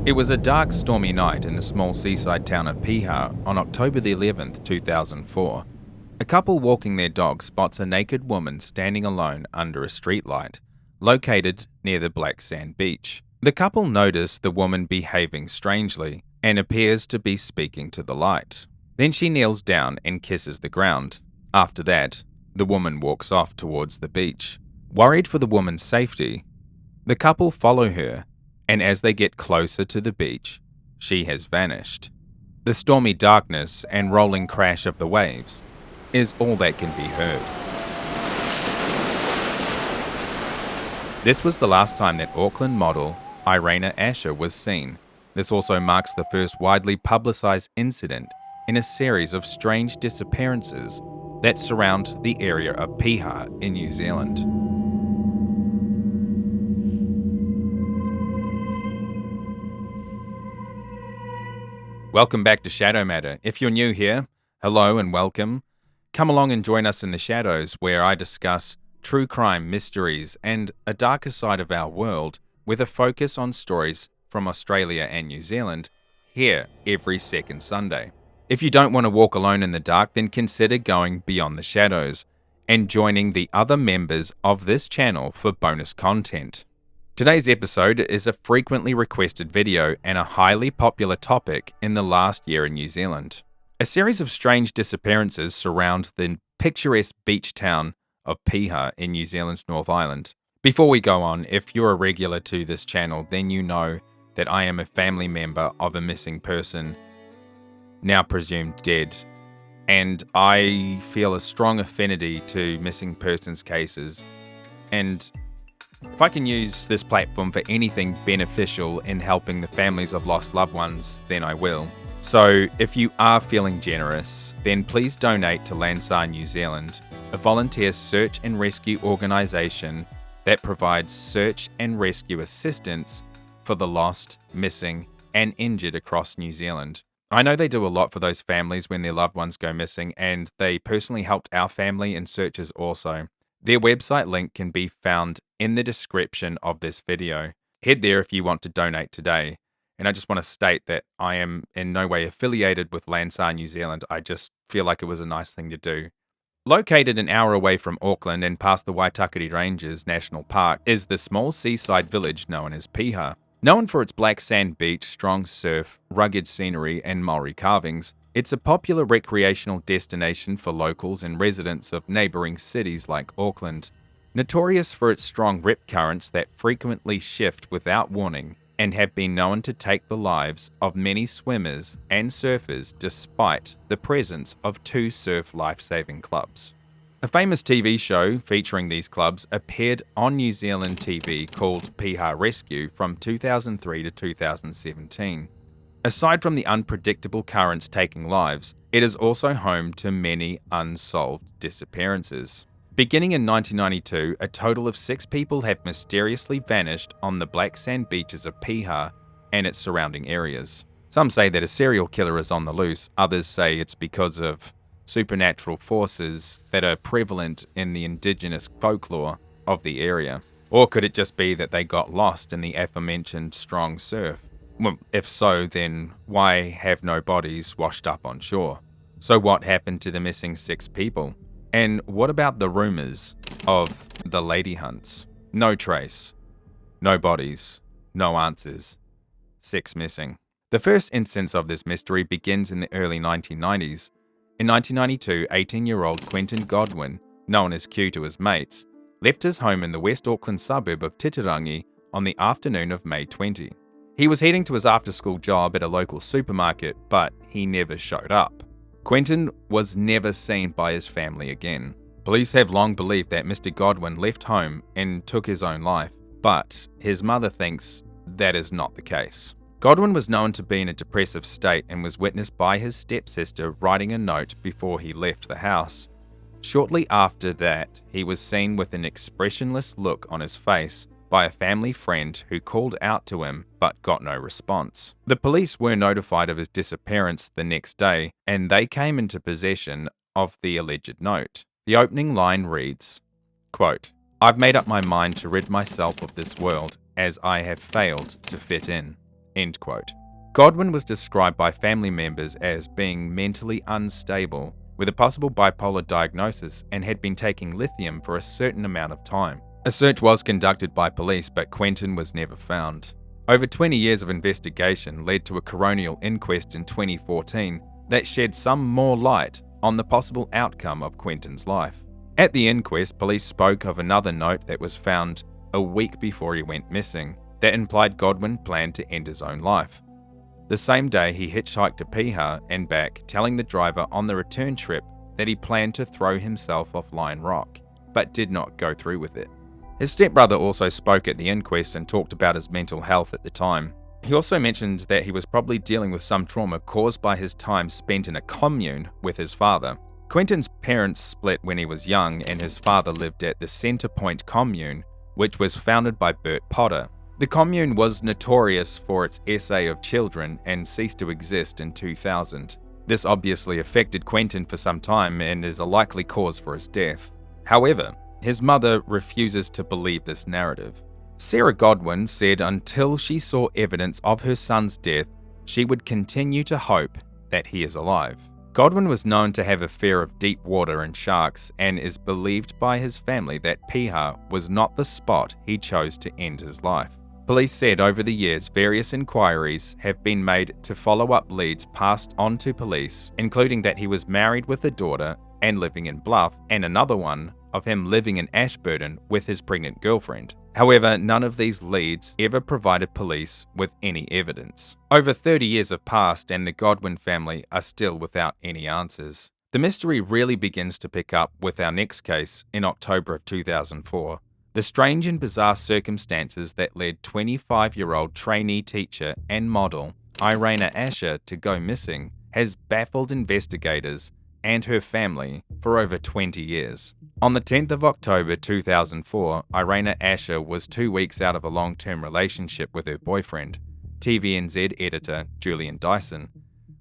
It was a dark, stormy night in the small seaside town of Piha on October the 11th, 2004. A couple walking their dog spots a naked woman standing alone under a streetlight, located near the black sand beach. The couple notice the woman behaving strangely and appears to be speaking to the light. Then she kneels down and kisses the ground. After that, the woman walks off towards the beach. Worried for the woman's safety, the couple follow her, and as they get closer to the beach, she has vanished. The stormy darkness and rolling crash of the waves is all that can be heard. This was the last time that Auckland model Iraena Asher was seen. This also marks the first widely publicised incident in a series of strange disappearances that surround the area of Piha in New Zealand. Welcome back to Shadow Matter. If you're new here, hello and welcome. Come along and join us in the shadows where I discuss true crime mysteries and a darker side of our world with a focus on stories from Australia and New Zealand here every second Sunday. If you don't want to walk alone in the dark, then consider going beyond the shadows and joining the other members of this channel for bonus content. Today's episode is a frequently requested video and a highly popular topic in the last year in New Zealand. A series of strange disappearances surround the picturesque beach town of Piha in New Zealand's North Island. Before we go on, if you're a regular to this channel, then you know that I am a family member of a missing person, now presumed dead, and I feel a strong affinity to missing persons cases, and if I can use this platform for anything beneficial in helping the families of lost loved ones, then I will. So if you are feeling generous, then please donate to Lansar New Zealand, a volunteer search and rescue organisation that provides search and rescue assistance for the lost, missing, and injured across New Zealand. I know they do a lot for those families when their loved ones go missing, and they personally helped our family in searches also. Their website link can be found in the description of this video. Head there if you want to donate today. And I just want to state that I am in no way affiliated with Lansar New Zealand. I just feel like it was a nice thing to do. Located an hour away from Auckland and past the Waitakere Ranges National Park is the small seaside village known as Piha. Known for its black sand beach, strong surf, rugged scenery, and Maori carvings, it's a popular recreational destination for locals and residents of neighbouring cities like Auckland. Notorious for its strong rip currents that frequently shift without warning and have been known to take the lives of many swimmers and surfers despite the presence of two surf life-saving clubs. A famous TV show featuring these clubs appeared on New Zealand TV called Piha Rescue from 2003 to 2017. Aside from the unpredictable currents taking lives, it is also home to many unsolved disappearances. Beginning in 1992, a total of 6 people have mysteriously vanished on the black sand beaches of Piha and its surrounding areas. Some say that a serial killer is on the loose, others say it's because of supernatural forces that are prevalent in the indigenous folklore of the area. Or could it just be that they got lost in the aforementioned strong surf? Well, if so, then why have no bodies washed up on shore? So what happened to the missing 6 people? And what about the rumours of the lady hunts? No trace, no bodies, no answers, 6 missing. The first instance of this mystery begins in the early 1990s. In 1992, 18-year-old Quentin Godwin, known as Q to his mates, left his home in the West Auckland suburb of Titirangi on the afternoon of May 20. He was heading to his after-school job at a local supermarket, but he never showed up. Quentin was never seen by his family again. Police have long believed that Mr. Godwin left home and took his own life, but his mother thinks that is not the case. Godwin was known to be in a depressive state and was witnessed by his stepsister writing a note before he left the house. Shortly after that, he was seen with an expressionless look on his face by a family friend who called out to him but got no response. The police were notified of his disappearance the next day, and they came into possession of the alleged note. The opening line reads, quote, "I've made up my mind to rid myself of this world as I have failed to fit in. End quote. Godwin was described by family members as being mentally unstable with a possible bipolar diagnosis and had been taking lithium for a certain amount of time. A search was conducted by police, but Quentin was never found. Over 20 years of investigation led to a coronial inquest in 2014 that shed some more light on the possible outcome of Quentin's life. At the inquest, police spoke of another note that was found a week before he went missing that implied Godwin planned to end his own life. The same day, he hitchhiked to Piha and back, telling the driver on the return trip that he planned to throw himself off Lion Rock, but did not go through with it. His stepbrother also spoke at the inquest and talked about his mental health at the time. He also mentioned that he was probably dealing with some trauma caused by his time spent in a commune with his father. Quentin's parents split when he was young, and his father lived at the Center Point commune, which was founded by Bert Potter. The commune was notorious for its essay of children and ceased to exist in 2000. This obviously affected Quentin for some time and is a likely cause for his death. However, his mother refuses to believe this narrative. Sarah Godwin said until she saw evidence of her son's death, she would continue to hope that he is alive. Godwin was known to have a fear of deep water and sharks, and is believed by his family that Piha was not the spot he chose to end his life. Police said over the years various inquiries have been made to follow up leads passed on to police, including that he was married with a daughter and living in Bluff, and another one of him living in Ashburton with his pregnant girlfriend. However, none of these leads ever provided police with any evidence. Over 30 years have passed and the Godwin family are still without any answers. The mystery really begins to pick up with our next case in October of 2004. The strange and bizarre circumstances that led 25-year-old trainee teacher and model Iraena Asher to go missing has baffled investigators and her family for over 20 years. On the 10th of October 2004, Iraena Asher was 2 weeks out of a long-term relationship with her boyfriend, TVNZ editor Julian Dyson,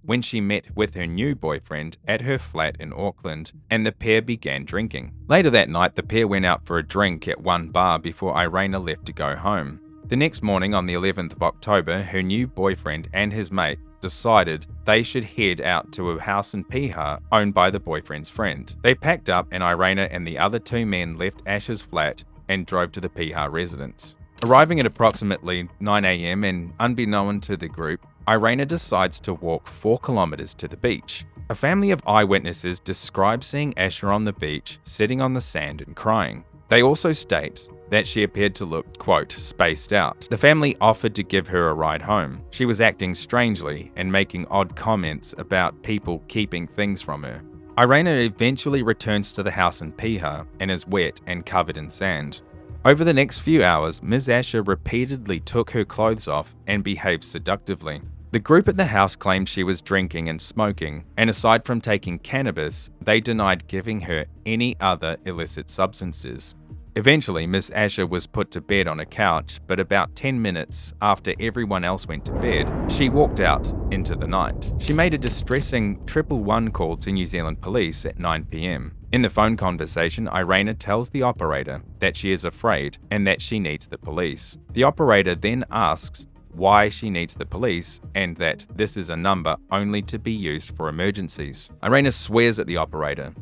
when she met with her new boyfriend at her flat in Auckland, and the pair began drinking. Later that night, the pair went out for a drink at one bar before Iraena left to go home. The next morning, on the 11th of October, her new boyfriend and his mate decided they should head out to a house in Piha owned by the boyfriend's friend. They packed up and Iraena and the other two men left Asher's flat and drove to the Piha residence. Arriving at approximately 9 a.m. and unbeknown to the group, Iraena decides to walk 4 kilometers to the beach. A family of eyewitnesses describe seeing Asher on the beach, sitting on the sand and crying. They also state that she appeared to look, quote, spaced out. The family offered to give her a ride home. She was acting strangely and making odd comments about people keeping things from her. Iraena eventually returns to the house in Piha and is wet and covered in sand. Over the next few hours, Ms. Asher repeatedly took her clothes off and behaved seductively. The group at the house claimed she was drinking and smoking, and aside from taking cannabis, they denied giving her any other illicit substances. Eventually, Ms. Asher was put to bed on a couch, but about 10 minutes after everyone else went to bed, she walked out into the night. She made a distressing 111 call to New Zealand police at 9 p.m. In the phone conversation, Iraena tells the operator that she is afraid and that she needs the police. The operator then asks why she needs the police and that this is a number only to be used for emergencies. Iraena swears at the operator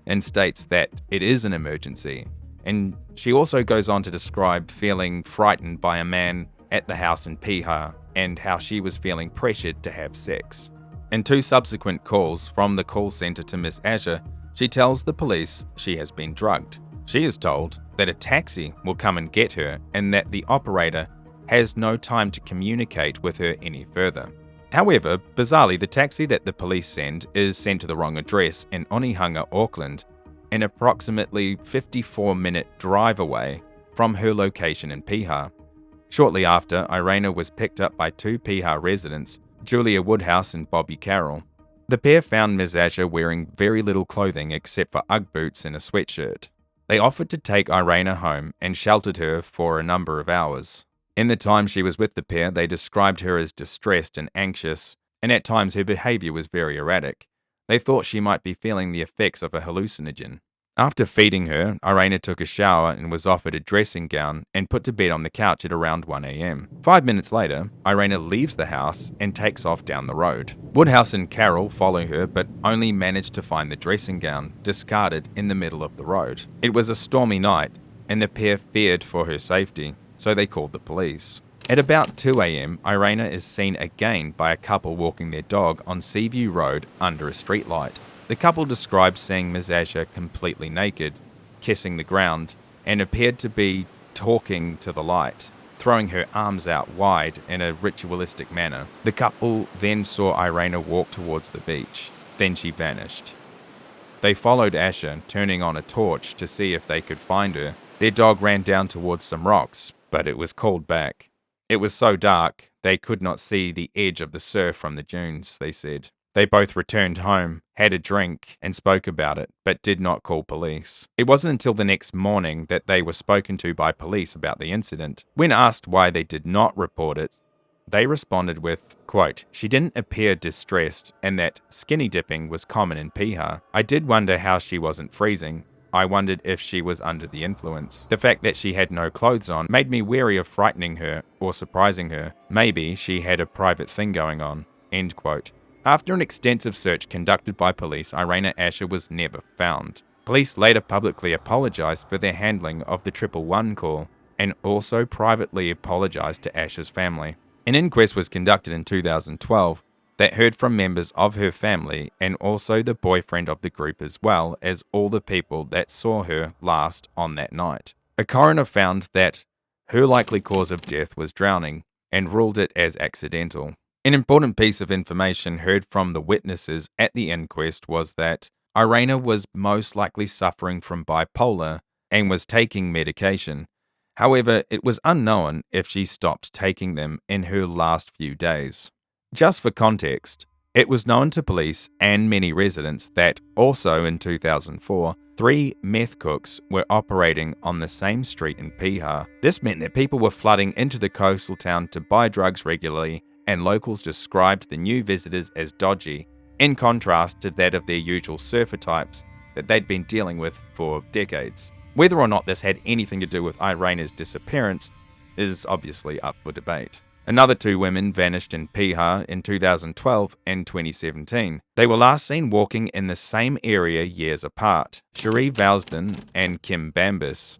and states that it is an emergency. And she also goes on to describe feeling frightened by a man at the house in Piha and how she was feeling pressured to have sex. In 2 subsequent calls from the call center to Miss Asher, she tells the police she has been drugged. She is told that a taxi will come and get her and that the operator has no time to communicate with her any further. However, bizarrely, the taxi that the police send is sent to the wrong address in Onehunga, Auckland, an approximately 54-minute drive away from her location in Piha. Shortly after, Iraena was picked up by 2 Piha residents, Julia Woodhouse and Bobby Carroll. The pair found Ms. Asher wearing very little clothing except for Ugg boots and a sweatshirt. They offered to take Iraena home and sheltered her for a number of hours. In the time she was with the pair, they described her as distressed and anxious, and at times her behavior was very erratic. They thought she might be feeling the effects of a hallucinogen. After feeding her, Iraena took a shower and was offered a dressing gown and put to bed on the couch at around 1 a.m. 5 minutes later, Iraena leaves the house and takes off down the road. Woodhouse and Carol follow her but only manage to find the dressing gown discarded in the middle of the road. It was a stormy night and the pair feared for her safety, so they called the police. At about 2 a.m, Iraena is seen again by a couple walking their dog on Seaview Road under a streetlight. The couple described seeing Ms. Asher completely naked, kissing the ground, and appeared to be talking to the light, throwing her arms out wide in a ritualistic manner. The couple then saw Iraena walk towards the beach. Then she vanished. They followed Asher, turning on a torch to see if they could find her. Their dog ran down towards some rocks, but it was called back. It was so dark, they could not see the edge of the surf from the dunes, they said. They both returned home, had a drink, and spoke about it, but did not call police. It wasn't until the next morning that they were spoken to by police about the incident. When asked why they did not report it, they responded with, quote, "She didn't appear distressed and that skinny dipping was common in Piha. I did wonder how she wasn't freezing. I wondered if she was under the influence. The fact that she had no clothes on made me wary of frightening her or surprising her. Maybe she had a private thing going on." End quote. After an extensive search conducted by police, Iraena Asher was never found. Police later publicly apologised for their handling of the 111 call and also privately apologised to Asher's family. An inquest was conducted in 2012 that heard from members of her family and also the boyfriend of the group as well as all the people that saw her last on that night. A coroner found that her likely cause of death was drowning and ruled it as accidental. An important piece of information heard from the witnesses at the inquest was that Iraena was most likely suffering from bipolar and was taking medication. However, it was unknown if she stopped taking them in her last few days. Just for context, it was known to police and many residents that also in 2004, 3 meth cooks were operating on the same street in Piha. This meant that people were flooding into the coastal town to buy drugs regularly, and locals described the new visitors as dodgy, in contrast to that of their usual surfer types that they'd been dealing with for decades. Whether or not this had anything to do with Iraena's disappearance is obviously up for debate. Another 2 women vanished in Piha in 2012 and 2017. They were last seen walking in the same area years apart, Cherie Vousden and Kim Bambus.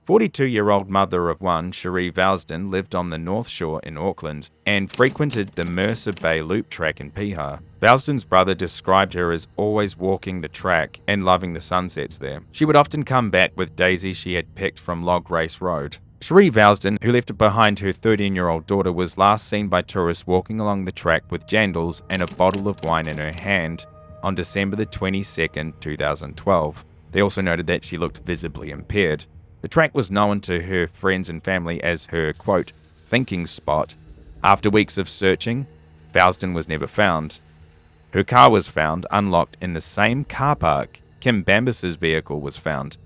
42-year-old mother of one, Cherie Vousden, lived on the North Shore in Auckland and frequented the Mercer Bay Loop track in Piha. Vousden's brother described her as always walking the track and loving the sunsets there. She would often come back with daisies she had picked from Log Race Road. Cherie Vousden, who left behind her 13-year-old daughter, was last seen by tourists walking along the track with jandals and a bottle of wine in her hand on December the 22nd, 2012. They also noted that she looked visibly impaired. The track was known to her friends and family as her, quote, thinking spot. After weeks of searching, Vousden was never found. Her car was found unlocked in the same car park Kim Bambus's vehicle was found,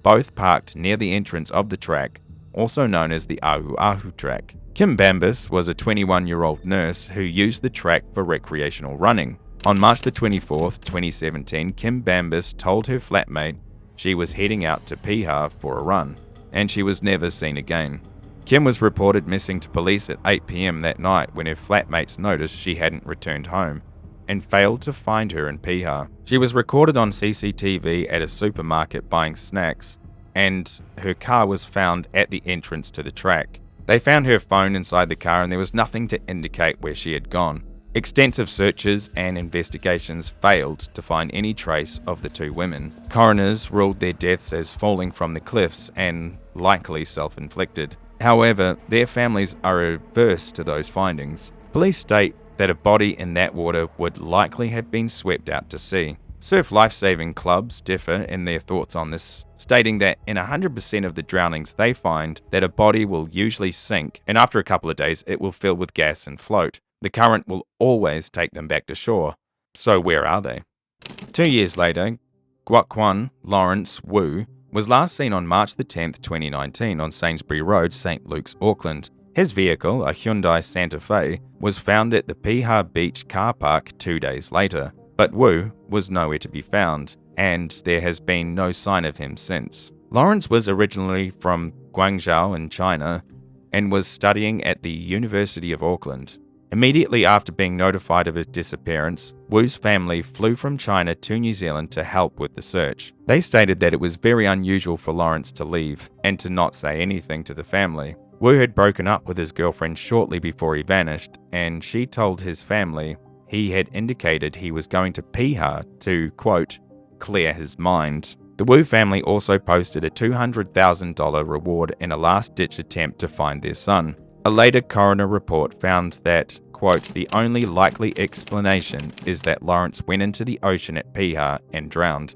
both parked near the entrance of the track, also known as the Ahu Ahu track. Kim Bambus was a 21-year-old nurse who used the track for recreational running. On March the 24th, 2017, Kim Bambus told her flatmate she was heading out to Piha for a run, and she was never seen again. Kim was reported missing to police at 8 p.m. that night when her flatmates noticed she hadn't returned home and failed to find her in Piha. She was recorded on CCTV at a supermarket buying snacks, and her car was found at the entrance to the track. They found her phone inside the car and there was nothing to indicate where she had gone. Extensive searches and investigations failed to find any trace of the 2 women. Coroners ruled their deaths as falling from the cliffs and likely self-inflicted. However, their families are averse to those findings. Police state that a body in that water would likely have been swept out to sea. Surf lifesaving clubs differ in their thoughts on this, stating that in 100% of the drownings they find that a body will usually sink and after a couple of days it will fill with gas and float. The current will always take them back to shore. So where are they? 2 years later, Quentin Laurence Wu was last seen on March the 10th, 2019 on Sainsbury Road, St. Luke's, Auckland. His vehicle, a Hyundai Santa Fe, was found at the Piha Beach car park 2 days later, but Wu was nowhere to be found. and there has been no sign of him since. Laurence was originally from Guangzhou in China and was studying at the University of Auckland. Immediately after being notified of his disappearance, Wu's family flew from China to New Zealand to help with the search. They stated that it was very unusual for Laurence to leave and to not say anything to the family. Wu had broken up with his girlfriend shortly before he vanished, and she told his family he had indicated he was going to Piha to, quote, clear his mind. The Wu family also posted a $200,000 reward in a last-ditch attempt to find their son. A later coroner report found that, quote, the only likely explanation is that Laurence went into the ocean at Piha and drowned.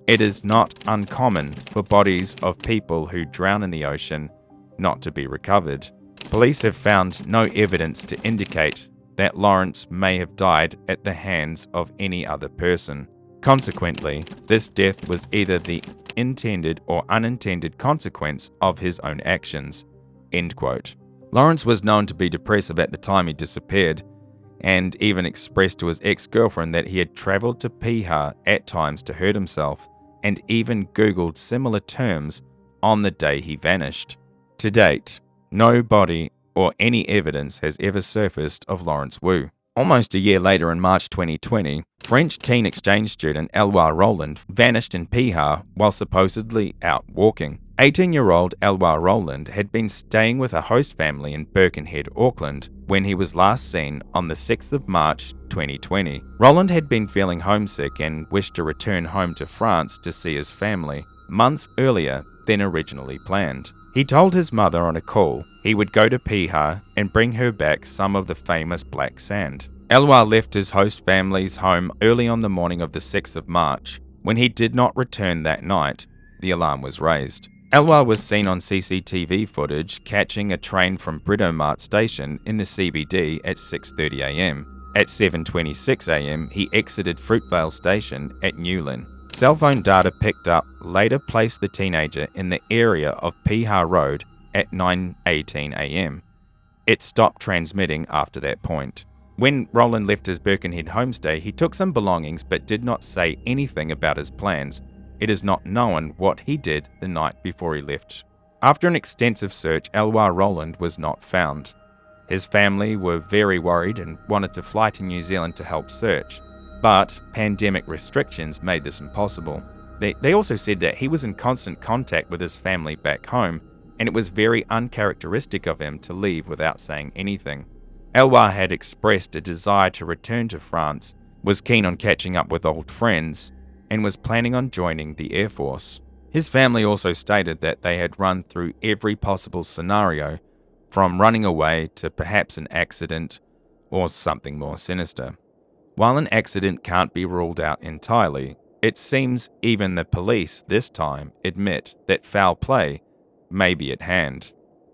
It is not uncommon for bodies of people who drown in the ocean not to be recovered. Police have found no evidence to indicate that Laurence may have died at the hands of any other person. Consequently, this death was either the intended or unintended consequence of his own actions. End quote. Laurence was known to be depressive at the time he disappeared, and even expressed to his ex-girlfriend that he had travelled to Piha at times to hurt himself, and even Googled similar terms on the day he vanished. To date, no body or any evidence has ever surfaced of Laurence Wu. Almost a year later, in March 2020, French teen exchange student Eloi Rolland vanished in Piha while supposedly out walking. 18-year-old Eloi Rolland had been staying with a host family in Birkenhead, Auckland, when he was last seen on the 6th of March 2020. Rolland had been feeling homesick and wished to return home to France to see his family months earlier than originally planned. He told his mother on a call he would go to Piha and bring her back some of the famous black sand. Eloi left his host family's home early on the morning of the 6th of March. When he did not return that night, the alarm was raised. Eloi was seen on CCTV footage catching a train from Britomart station in the CBD at 6:30 am. At 7:26 am, he exited Fruitvale station at Newlyn. Cell phone data picked up later placed the teenager in the area of Piha Road at 9:18 am. It stopped transmitting after that point. When Rolland left his Birkenhead homestay, he took some belongings but did not say anything about his plans. It is not known what he did the night before he left. After an extensive search, Eloi Rolland was not found. His family were very worried and wanted to fly to New Zealand to help search, but pandemic restrictions made this impossible. They also said that he was in constant contact with his family back home, and it was very uncharacteristic of him to leave without saying anything. Eloi had expressed a desire to return to France, was keen on catching up with old friends, and was planning on joining the Air Force. His family also stated that they had run through every possible scenario, from running away to perhaps an accident or something more sinister. While an accident can't be ruled out entirely, it seems even the police this time admit that foul play may be at hand.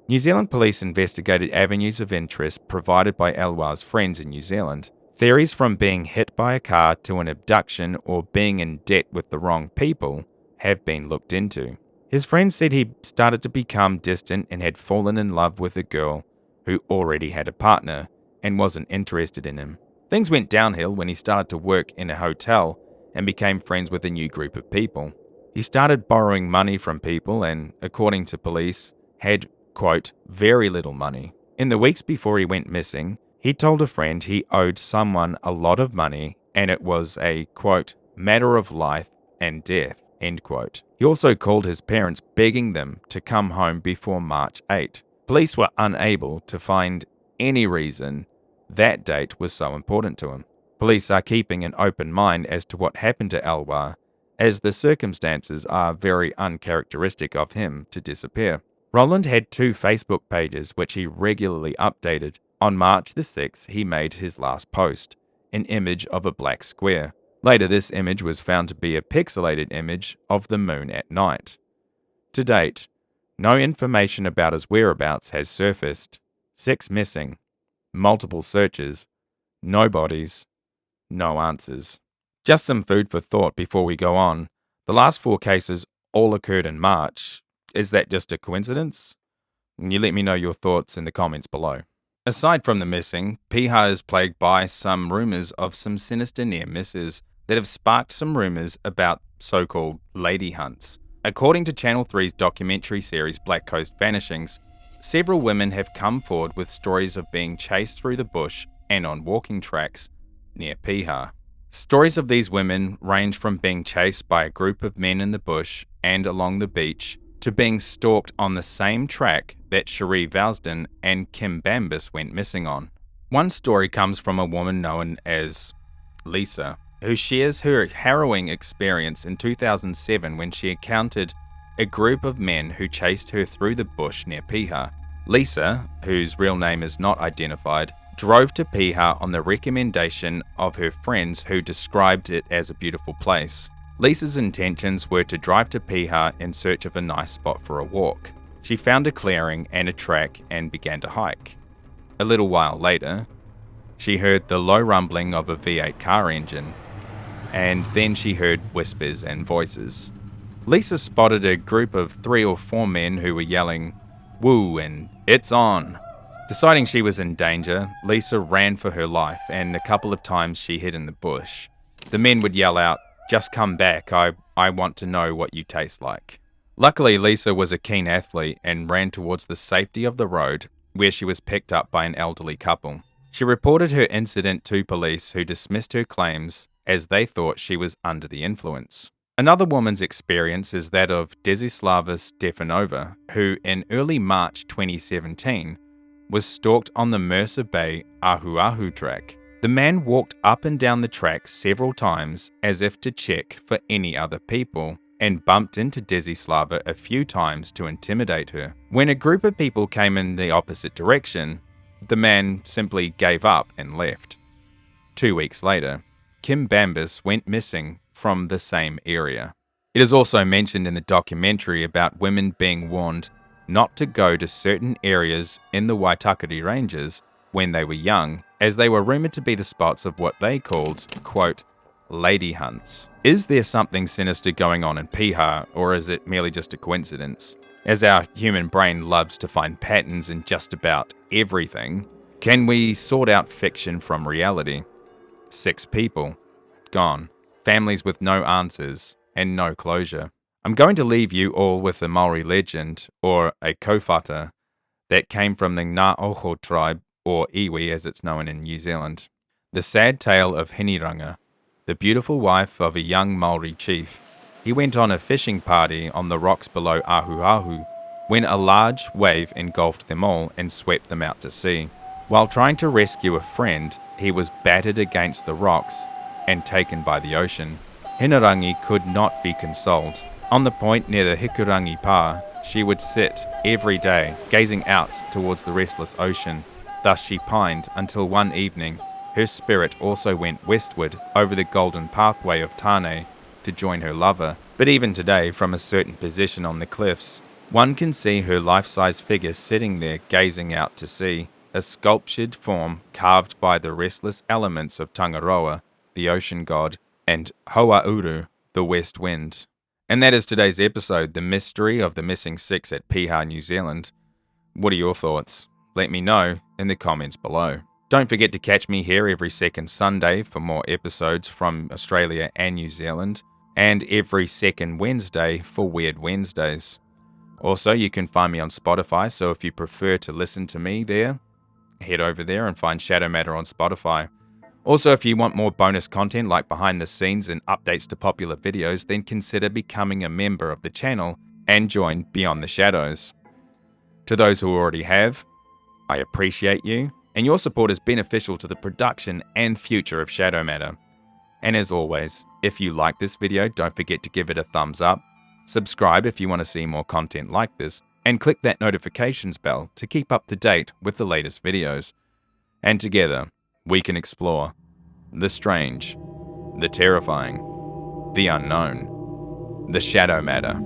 New Zealand police investigated avenues of interest provided by Eloi's friends in New Zealand. Theories from being hit by a car to an abduction or being in debt with the wrong people have been looked into. His friends said he started to become distant and had fallen in love with a girl who already had a partner and wasn't interested in him. Things went downhill when he started to work in a hotel and became friends with a new group of people. He started borrowing money from people and, according to police, had, quote, very little money. In the weeks before he went missing, he told a friend he owed someone a lot of money and it was a, quote, matter of life and death, end quote. He also called his parents begging them to come home before March 8. Police were unable to find any reason that date was so important to him. Police are keeping an open mind as to what happened to Eloi, as the circumstances are very uncharacteristic of him to disappear. Rolland had 2 Facebook pages which he regularly updated. On March the 6th, he made his last post, an image of a black square. Later, this image was found to be a pixelated image of the moon at night. To date, no information about his whereabouts has surfaced. 6 missing, multiple searches, no bodies, no answers. Just some food for thought before we go on. The last 4 cases all occurred in March. Is that just a coincidence? You let me know your thoughts in the comments below. Aside from the missing, Piha is plagued by some rumours of some sinister near misses that have sparked some rumours about so-called lady hunts. According to Channel 3's documentary series Black Coast Vanishings, several women have come forward with stories of being chased through the bush and on walking tracks near Piha. Stories of these women range from being chased by a group of men in the bush and along the beach to being stalked on the same track that Cherie Vousden and Kim Bambus went missing on. One story comes from a woman known as Lisa, who shares her harrowing experience in 2007 when she encountered a group of men who chased her through the bush near Piha. Lisa, whose real name is not identified, drove to Piha on the recommendation of her friends who described it as a beautiful place. Lisa's intentions were to drive to Piha in search of a nice spot for a walk. She found a clearing and a track and began to hike. A little while later, she heard the low rumbling of a V8 car engine, and then she heard whispers and voices. Lisa spotted a group of 3 or 4 men who were yelling, "Woo," and "It's on." Deciding she was in danger, Lisa ran for her life, and a couple of times she hid in the bush. The men would yell out, "Just come back, I want to know what you taste like." Luckily, Lisa was a keen athlete and ran towards the safety of the road, where she was picked up by an elderly couple. She reported her incident to police, who dismissed her claims as they thought she was under the influence. Another woman's experience is that of Desislava Stefanova, who in early March 2017 was stalked on the Mercer Bay Ahu Ahu track. The man walked up and down the track several times as if to check for any other people, and bumped into Desislava a few times to intimidate her. When a group of people came in the opposite direction, the man simply gave up and left. 2 weeks later, Kim Bambus went missing from the same area. It is also mentioned in the documentary about women being warned not to go to certain areas in the Waitakere Ranges when they were young, as they were rumoured to be the spots of what they called, quote, lady hunts. Is there something sinister going on in Piha, or is it merely just a coincidence? As our human brain loves to find patterns in just about everything, can we sort out fiction from reality? 6 people, gone. Families with no answers and no closure. I'm going to leave you all with a Maori legend, or a kōwhata, that came from the Ngā Oho tribe, or iwi as it's known in New Zealand. The sad tale of Hiniranga, the beautiful wife of a young Maori chief. He went on a fishing party on the rocks below Ahu Ahu when a large wave engulfed them all and swept them out to sea. While trying to rescue a friend, he was battered against the rocks and taken by the ocean. Hinirangi could not be consoled. On the point near the Hikurangi Pa, she would sit every day, gazing out towards the restless ocean. Thus she pined until one evening, her spirit also went westward over the golden pathway of Tane to join her lover. But even today, from a certain position on the cliffs, one can see her life-size figure sitting there gazing out to sea, a sculptured form carved by the restless elements of Tangaroa, the ocean god, and Hoauru, the west wind. And that is today's episode, The Mystery of the Missing 6 at Piha, New Zealand. What are your thoughts? Let me know in the comments below. Don't forget to catch me here every second Sunday for more episodes from Australia and New Zealand, and every second Wednesday for Weird Wednesdays. Also, you can find me on Spotify, so if you prefer to listen to me there, head over there and find Shadow Matter on Spotify. Also, if you want more bonus content like behind the scenes and updates to popular videos, then consider becoming a member of the channel and join Beyond the Shadows. To those who already have, I appreciate you, and your support is beneficial to the production and future of Shadow Matter. And as always, if you like this video, don't forget to give it a thumbs up, subscribe if you want to see more content like this, and click that notifications bell to keep up to date with the latest videos. And together, we can explore the strange, the terrifying, the unknown, the Shadow Matter.